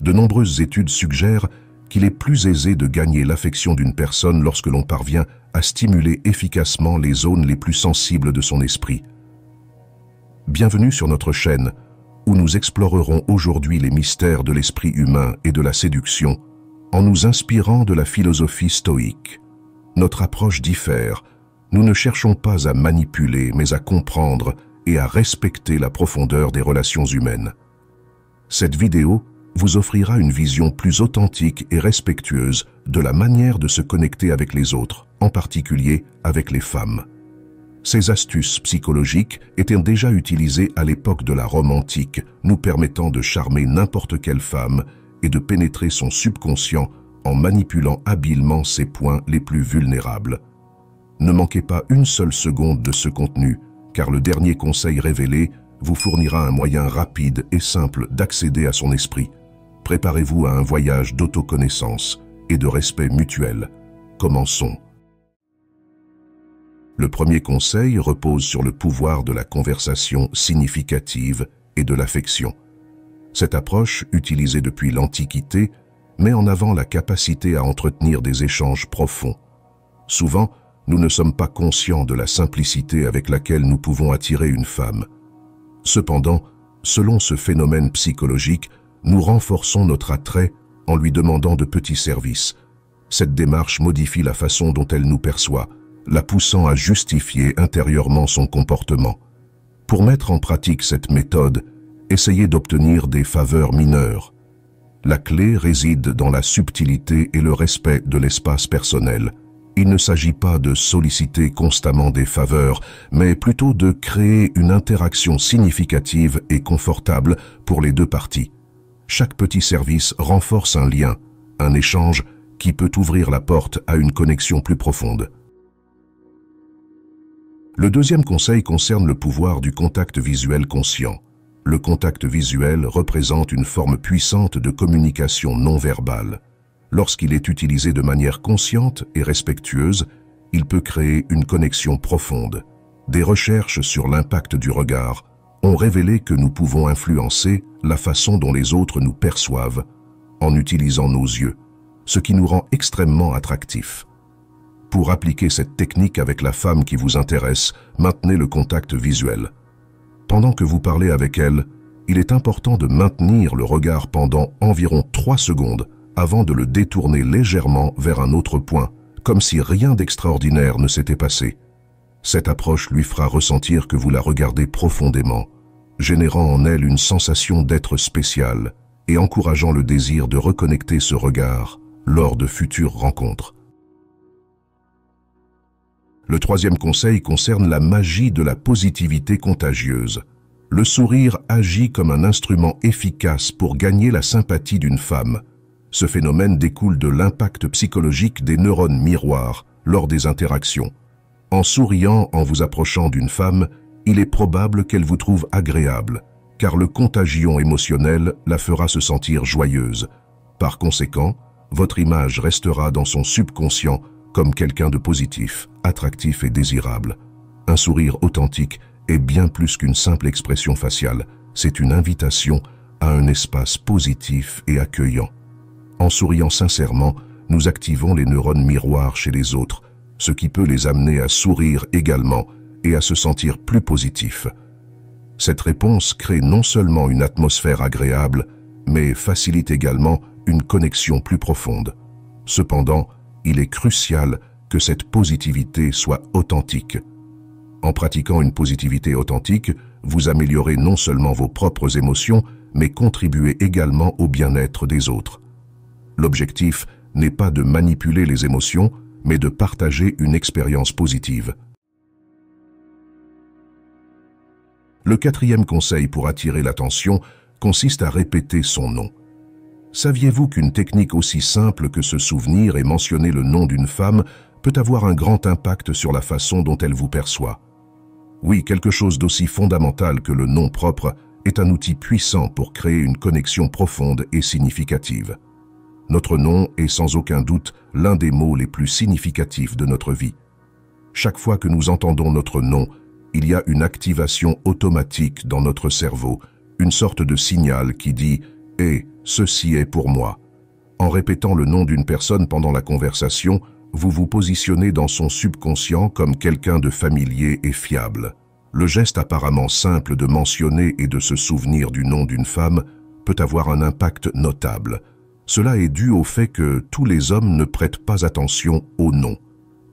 De nombreuses études suggèrent qu'il est plus aisé de gagner l'affection d'une personne lorsque l'on parvient à stimuler efficacement les zones les plus sensibles de son esprit. Bienvenue sur notre chaîne, où nous explorerons aujourd'hui les mystères de l'esprit humain et de la séduction, en nous inspirant de la philosophie stoïque. Notre approche diffère. Nous ne cherchons pas à manipuler, mais à comprendre et à respecter la profondeur des relations humaines. Cette vidéo vous offrira une vision plus authentique et respectueuse de la manière de se connecter avec les autres, en particulier avec les femmes. Ces astuces psychologiques étaient déjà utilisées à l'époque de la Rome antique, nous permettant de charmer n'importe quelle femme et de pénétrer son subconscient en manipulant habilement ses points les plus vulnérables. Ne manquez pas une seule seconde de ce contenu, car le dernier conseil révélé vous fournira un moyen rapide et simple d'accéder à son esprit. Préparez-vous à un voyage d'autoconnaissance et de respect mutuel. Commençons. Le premier conseil repose sur le pouvoir de la conversation significative et de l'affection. Cette approche, utilisée depuis l'Antiquité, met en avant la capacité à entretenir des échanges profonds. Souvent, nous ne sommes pas conscients de la simplicité avec laquelle nous pouvons attirer une femme. Cependant, selon ce phénomène psychologique, nous renforçons notre attrait en lui demandant de petits services. Cette démarche modifie la façon dont elle nous perçoit, la poussant à justifier intérieurement son comportement. Pour mettre en pratique cette méthode, essayez d'obtenir des faveurs mineures. La clé réside dans la subtilité et le respect de l'espace personnel. Il ne s'agit pas de solliciter constamment des faveurs, mais plutôt de créer une interaction significative et confortable pour les deux parties. Chaque petit service renforce un lien, un échange qui peut ouvrir la porte à une connexion plus profonde. Le deuxième conseil concerne le pouvoir du contact visuel conscient. Le contact visuel représente une forme puissante de communication non verbale. Lorsqu'il est utilisé de manière consciente et respectueuse, il peut créer une connexion profonde. Des recherches sur l'impact du regard ont révélé que nous pouvons influencer la façon dont les autres nous perçoivent en utilisant nos yeux, ce qui nous rend extrêmement attractifs. Pour appliquer cette technique avec la femme qui vous intéresse, maintenez le contact visuel. Pendant que vous parlez avec elle, il est important de maintenir le regard pendant environ 3 secondes avant de le détourner légèrement vers un autre point, comme si rien d'extraordinaire ne s'était passé. Cette approche lui fera ressentir que vous la regardez profondément, générant en elle une sensation d'être spécial et encourageant le désir de reconnecter ce regard lors de futures rencontres. Le troisième conseil concerne la magie de la positivité contagieuse. Le sourire agit comme un instrument efficace pour gagner la sympathie d'une femme. Ce phénomène découle de l'impact psychologique des neurones miroirs lors des interactions. En souriant en vous approchant d'une femme, il est probable qu'elle vous trouve agréable, car le contagion émotionnel la fera se sentir joyeuse. Par conséquent, votre image restera dans son subconscient comme quelqu'un de positif, attractif et désirable. Un sourire authentique est bien plus qu'une simple expression faciale, c'est une invitation à un espace positif et accueillant. En souriant sincèrement, nous activons les neurones miroirs chez les autres, ce qui peut les amener à sourire également et à se sentir plus positifs. Cette réponse crée non seulement une atmosphère agréable, mais facilite également une connexion plus profonde. Cependant, il est crucial que cette positivité soit authentique. En pratiquant une positivité authentique, vous améliorez non seulement vos propres émotions, mais contribuez également au bien-être des autres. L'objectif n'est pas de manipuler les émotions, mais de partager une expérience positive. Le quatrième conseil pour attirer l'attention consiste à répéter son nom. Saviez-vous qu'une technique aussi simple que se souvenir et mentionner le nom d'une femme peut avoir un grand impact sur la façon dont elle vous perçoit? Oui, quelque chose d'aussi fondamental que le nom propre est un outil puissant pour créer une connexion profonde et significative. Notre nom est sans aucun doute l'un des mots les plus significatifs de notre vie. Chaque fois que nous entendons notre nom, il y a une activation automatique dans notre cerveau, une sorte de signal qui dit « Hé, « Ceci est pour moi ». En répétant le nom d'une personne pendant la conversation, vous vous positionnez dans son subconscient comme quelqu'un de familier et fiable. Le geste apparemment simple de mentionner et de se souvenir du nom d'une femme peut avoir un impact notable. Cela est dû au fait que tous les hommes ne prêtent pas attention au nom.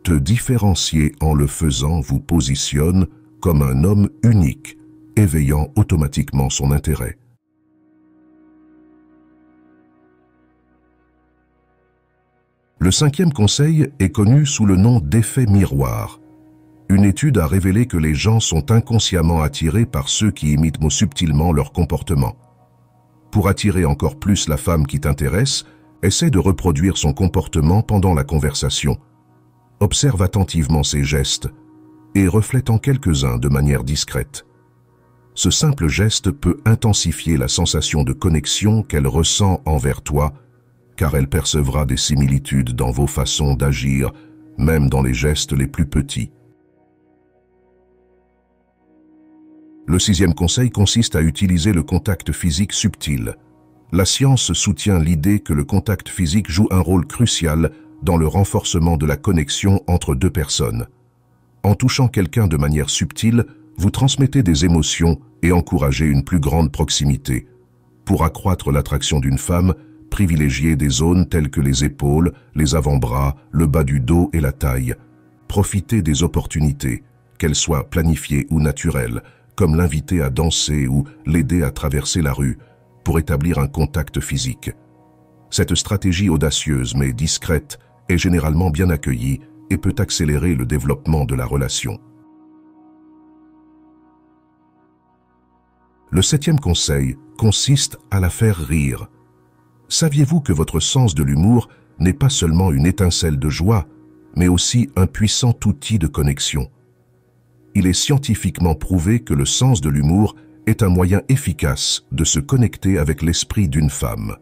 Te différencier en le faisant vous positionne comme un homme unique, éveillant automatiquement son intérêt. Le cinquième conseil est connu sous le nom d'effet miroir. Une étude a révélé que les gens sont inconsciemment attirés par ceux qui imitent subtilement leur comportement. Pour attirer encore plus la femme qui t'intéresse, essaie de reproduire son comportement pendant la conversation. Observe attentivement ses gestes et reflète en quelques-uns de manière discrète. Ce simple geste peut intensifier la sensation de connexion qu'elle ressent envers toi, car elle percevra des similitudes dans vos façons d'agir, même dans les gestes les plus petits. Le sixième conseil consiste à utiliser le contact physique subtil. La science soutient l'idée que le contact physique joue un rôle crucial dans le renforcement de la connexion entre deux personnes. En touchant quelqu'un de manière subtile, vous transmettez des émotions et encouragez une plus grande proximité. Pour accroître l'attraction d'une femme, privilégiez des zones telles que les épaules, les avant-bras, le bas du dos et la taille. Profitez des opportunités, qu'elles soient planifiées ou naturelles, comme l'inviter à danser ou l'aider à traverser la rue, pour établir un contact physique. Cette stratégie audacieuse mais discrète est généralement bien accueillie et peut accélérer le développement de la relation. Le septième conseil consiste à la faire rire. Saviez-vous que votre sens de l'humour n'est pas seulement une étincelle de joie, mais aussi un puissant outil de connexion? Il est scientifiquement prouvé que le sens de l'humour est un moyen efficace de se connecter avec l'esprit d'une femme.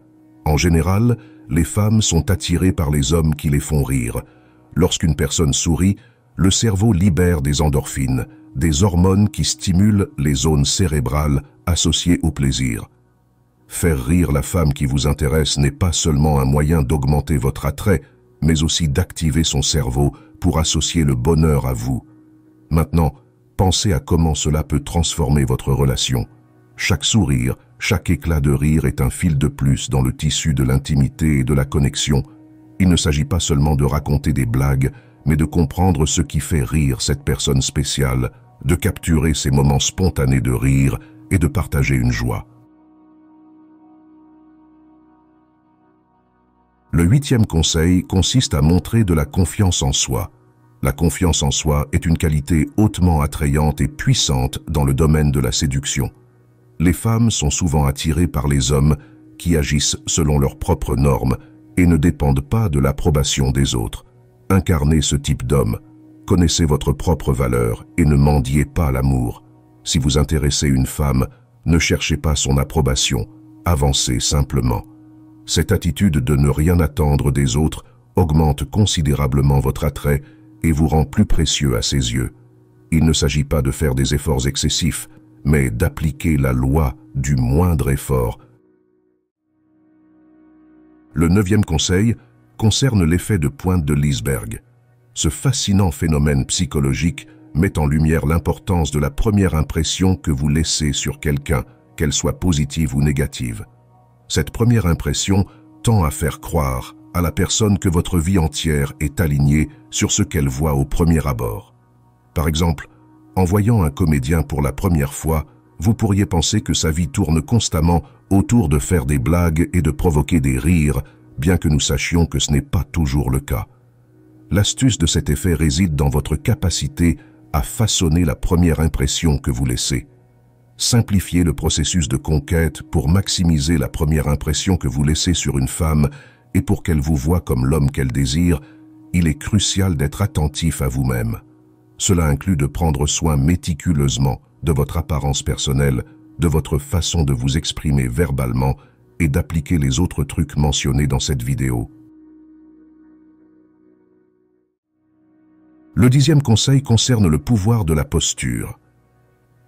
En général, les femmes sont attirées par les hommes qui les font rire. Lorsqu'une personne sourit, le cerveau libère des endorphines, des hormones qui stimulent les zones cérébrales associées au plaisir. Faire rire la femme qui vous intéresse n'est pas seulement un moyen d'augmenter votre attrait, mais aussi d'activer son cerveau pour associer le bonheur à vous. Maintenant, pensez à comment cela peut transformer votre relation. Chaque sourire, chaque éclat de rire est un fil de plus dans le tissu de l'intimité et de la connexion. Il ne s'agit pas seulement de raconter des blagues, mais de comprendre ce qui fait rire cette personne spéciale, de capturer ces moments spontanés de rire et de partager une joie. Le huitième conseil consiste à montrer de la confiance en soi. La confiance en soi est une qualité hautement attrayante et puissante dans le domaine de la séduction. Les femmes sont souvent attirées par les hommes qui agissent selon leurs propres normes et ne dépendent pas de l'approbation des autres. Incarnez ce type d'homme, connaissez votre propre valeur et ne mendiez pas l'amour. Si vous intéressez une femme, ne cherchez pas son approbation, avancez simplement. Cette attitude de ne rien attendre des autres augmente considérablement votre attrait et vous rend plus précieux à ses yeux. Il ne s'agit pas de faire des efforts excessifs, mais d'appliquer la loi du moindre effort. Le neuvième conseil concerne l'effet de pointe de l'iceberg. Ce fascinant phénomène psychologique met en lumière l'importance de la première impression que vous laissez sur quelqu'un, qu'elle soit positive ou négative. Cette première impression tend à faire croire à la personne que votre vie entière est alignée sur ce qu'elle voit au premier abord. Par exemple, en voyant un comédien pour la première fois, vous pourriez penser que sa vie tourne constamment autour de faire des blagues et de provoquer des rires, bien que nous sachions que ce n'est pas toujours le cas. L'astuce de cet effet réside dans votre capacité à façonner la première impression que vous laissez. Simplifiez le processus de conquête pour maximiser la première impression que vous laissez sur une femme et pour qu'elle vous voie comme l'homme qu'elle désire, il est crucial d'être attentif à vous-même. Cela inclut de prendre soin méticuleusement de votre apparence personnelle, de votre façon de vous exprimer verbalement et d'appliquer les autres trucs mentionnés dans cette vidéo. Le 10e conseil concerne le pouvoir de la posture.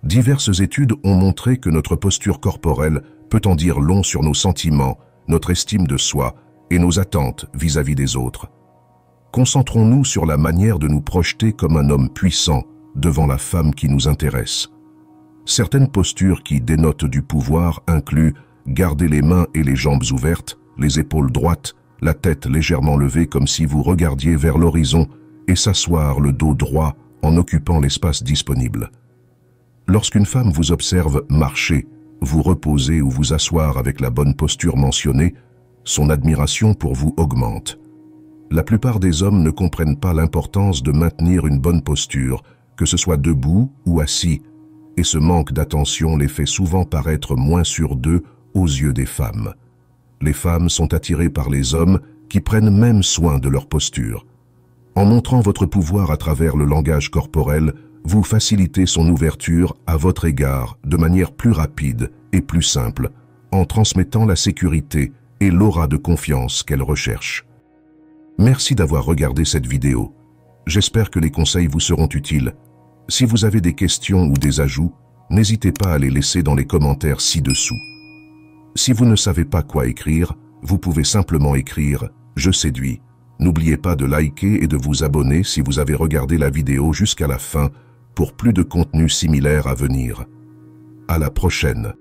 Diverses études ont montré que notre posture corporelle peut en dire long sur nos sentiments notre estime de soi et nos attentes vis-à-vis des autres. Concentrons-nous sur la manière de nous projeter comme un homme puissant devant la femme qui nous intéresse. Certaines postures qui dénotent du pouvoir incluent garder les mains et les jambes ouvertes, les épaules droites, la tête légèrement levée comme si vous regardiez vers l'horizon et s'asseoir le dos droit en occupant l'espace disponible. Lorsqu'une femme vous observe marcher, vous reposer ou vous asseoir avec la bonne posture mentionnée, son admiration pour vous augmente. La plupart des hommes ne comprennent pas l'importance de maintenir une bonne posture, que ce soit debout ou assis, et ce manque d'attention les fait souvent paraître moins sûrs d'eux aux yeux des femmes. Les femmes sont attirées par les hommes qui prennent même soin de leur posture. En montrant votre pouvoir à travers le langage corporel, vous facilitez son ouverture à votre égard de manière plus rapide et plus simple, en transmettant la sécurité et l'aura de confiance qu'elle recherche. Merci d'avoir regardé cette vidéo. J'espère que les conseils vous seront utiles. Si vous avez des questions ou des ajouts, n'hésitez pas à les laisser dans les commentaires ci-dessous. Si vous ne savez pas quoi écrire, vous pouvez simplement écrire « Je séduis ». N'oubliez pas de liker et de vous abonner si vous avez regardé la vidéo jusqu'à la fin pour plus de contenu similaire à venir. À la prochaine.